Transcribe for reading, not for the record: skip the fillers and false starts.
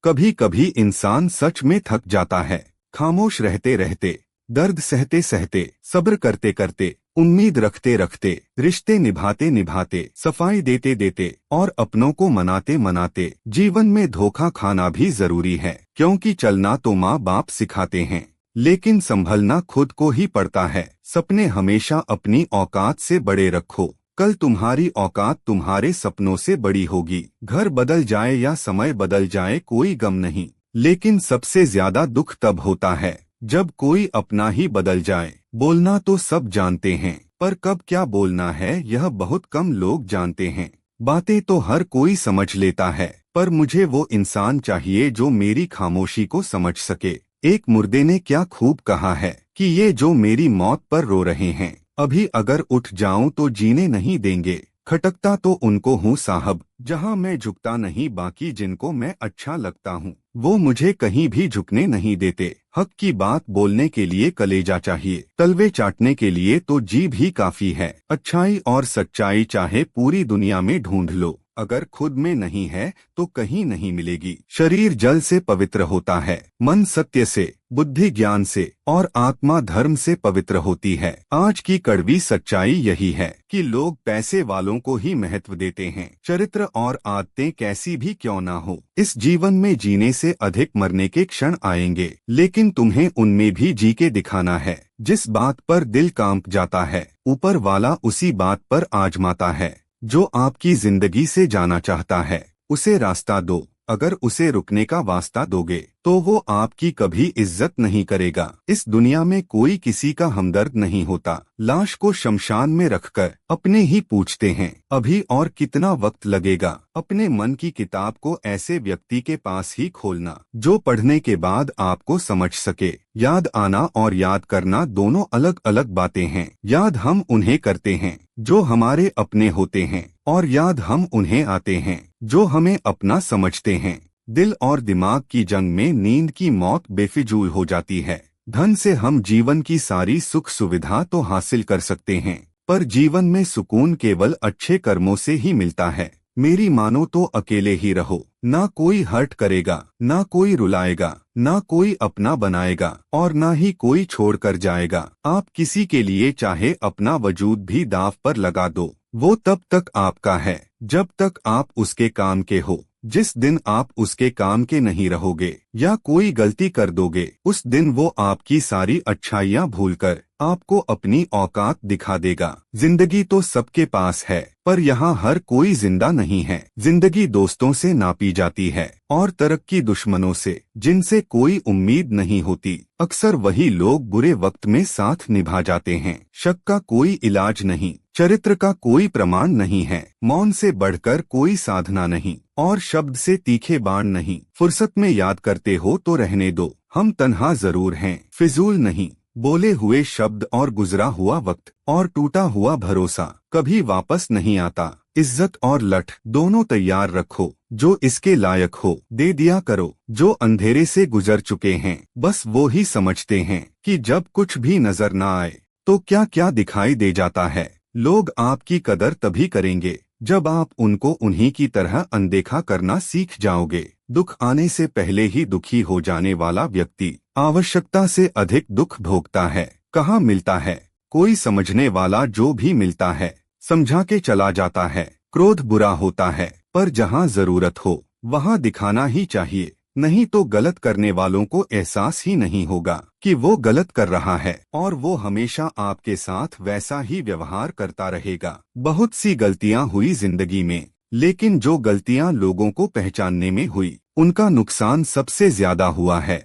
कभी कभी इंसान सच में थक जाता है, खामोश रहते रहते, दर्द सहते सहते, सब्र करते करते, उम्मीद रखते रखते, रिश्ते निभाते निभाते, सफाई देते देते और अपनों को मनाते मनाते। जीवन में धोखा खाना भी जरूरी है, क्योंकि चलना तो माँ बाप सिखाते हैं, लेकिन संभलना खुद को ही पड़ता है। सपने हमेशा अपनी औकात से बड़े रखो, कल तुम्हारी औकात तुम्हारे सपनों से बड़ी होगी। घर बदल जाए या समय बदल जाए कोई गम नहीं, लेकिन सबसे ज्यादा दुख तब होता है जब कोई अपना ही बदल जाए। बोलना तो सब जानते हैं, पर कब क्या बोलना है यह बहुत कम लोग जानते हैं। बातें तो हर कोई समझ लेता है, पर मुझे वो इंसान चाहिए जो मेरी खामोशी को समझ सके। एक मुर्दे ने क्या खूब कहा है कि ये जो मेरी मौत पर रो रहे हैं, अभी अगर उठ जाऊं तो जीने नहीं देंगे। खटकता तो उनको हूँ साहब, जहाँ मैं झुकता नहीं, बाकी जिनको मैं अच्छा लगता हूँ वो मुझे कहीं भी झुकने नहीं देते। हक की बात बोलने के लिए कलेजा चाहिए, तलवे चाटने के लिए तो जीभ ही काफी है। अच्छाई और सच्चाई चाहे पूरी दुनिया में ढूंढ लो, अगर खुद में नहीं है तो कहीं नहीं मिलेगी। शरीर जल से पवित्र होता है, मन सत्य से, बुद्धि ज्ञान से और आत्मा धर्म से पवित्र होती है। आज की कड़वी सच्चाई यही है कि लोग पैसे वालों को ही महत्व देते हैं। चरित्र और आदतें कैसी भी क्यों ना हो, इस जीवन में जीने से अधिक मरने के क्षण आएंगे, लेकिन तुम्हें उनमें भी जी के दिखाना है। जिस बात पर दिल कांप जाता है, ऊपर वाला उसी बात पर आजमाता है। जो आपकी जिंदगी से जाना चाहता है उसे रास्ता दो, अगर उसे रुकने का वास्ता दोगे तो वो आपकी कभी इज्जत नहीं करेगा। इस दुनिया में कोई किसी का हमदर्द नहीं होता। लाश को शमशान में रखकर अपने ही पूछते हैं अभी और कितना वक्त लगेगा। अपने मन की किताब को ऐसे व्यक्ति के पास ही खोलना जो पढ़ने के बाद आपको समझ सके। याद आना और याद करना दोनों अलग अलग बातें हैं। याद हम उन्हें करते हैं जो हमारे अपने होते हैं, और याद हम उन्हें आते हैं जो हमें अपना समझते हैं। दिल और दिमाग की जंग में नींद की मौत बेफिजूल हो जाती है। धन से हम जीवन की सारी सुख सुविधा तो हासिल कर सकते हैं, पर जीवन में सुकून केवल अच्छे कर्मों से ही मिलता है। मेरी मानो तो अकेले ही रहो, ना कोई हर्ट करेगा, ना कोई रुलाएगा, ना कोई अपना बनाएगा और ना ही कोई छोड़ कर जाएगा। आप किसी के लिए चाहे अपना वजूद भी दांव पर लगा दो, वो तब तक आपका है जब तक आप उसके काम के हो। जिस दिन आप उसके काम के नहीं रहोगे या कोई गलती कर दोगे, उस दिन वो आपकी सारी अच्छाइयाँ भूलकर आपको अपनी औकात दिखा देगा। जिंदगी तो सबके पास है, पर यहाँ हर कोई जिंदा नहीं है। जिंदगी दोस्तों से नापी जाती है और तरक्की दुश्मनों से, जिनसे कोई उम्मीद नहीं होती। अक्सर वही लोग बुरे वक्त में साथ निभा जाते हैं। शक का कोई इलाज नहीं, चरित्र का कोई प्रमाण नहीं है। मौन से बढ़कर कोई साधना नहीं और शब्द से तीखे बाण नहीं। फुर्सत में याद करते हो तो रहने दो, हम तन्हा जरूर हैं, फिजूल नहीं। बोले हुए शब्द और गुजरा हुआ वक्त और टूटा हुआ भरोसा कभी वापस नहीं आता। इज्जत और लठ दोनों तैयार रखो, जो इसके लायक हो दे दिया करो। जो अंधेरे से गुजर चुके हैं बस वो ही समझते हैं कि जब कुछ भी नजर न आए तो क्या क्या दिखाई दे जाता है। लोग आपकी कदर तभी करेंगे जब आप उनको उन्हीं की तरह अनदेखा करना सीख जाओगे। दुख आने से पहले ही दुखी हो जाने वाला व्यक्ति आवश्यकता से अधिक दुख भोगता है। कहाँ मिलता है कोई समझने वाला, जो भी मिलता है समझा के चला जाता है। क्रोध बुरा होता है, पर जहाँ जरूरत हो वहाँ दिखाना ही चाहिए, नहीं तो गलत करने वालों को एहसास ही नहीं होगा कि वो गलत कर रहा है, और वो हमेशा आपके साथ वैसा ही व्यवहार करता रहेगा। बहुत सी गलतियां हुई जिंदगी में, लेकिन जो गलतियां लोगों को पहचानने में हुई उनका नुकसान सबसे ज्यादा हुआ है।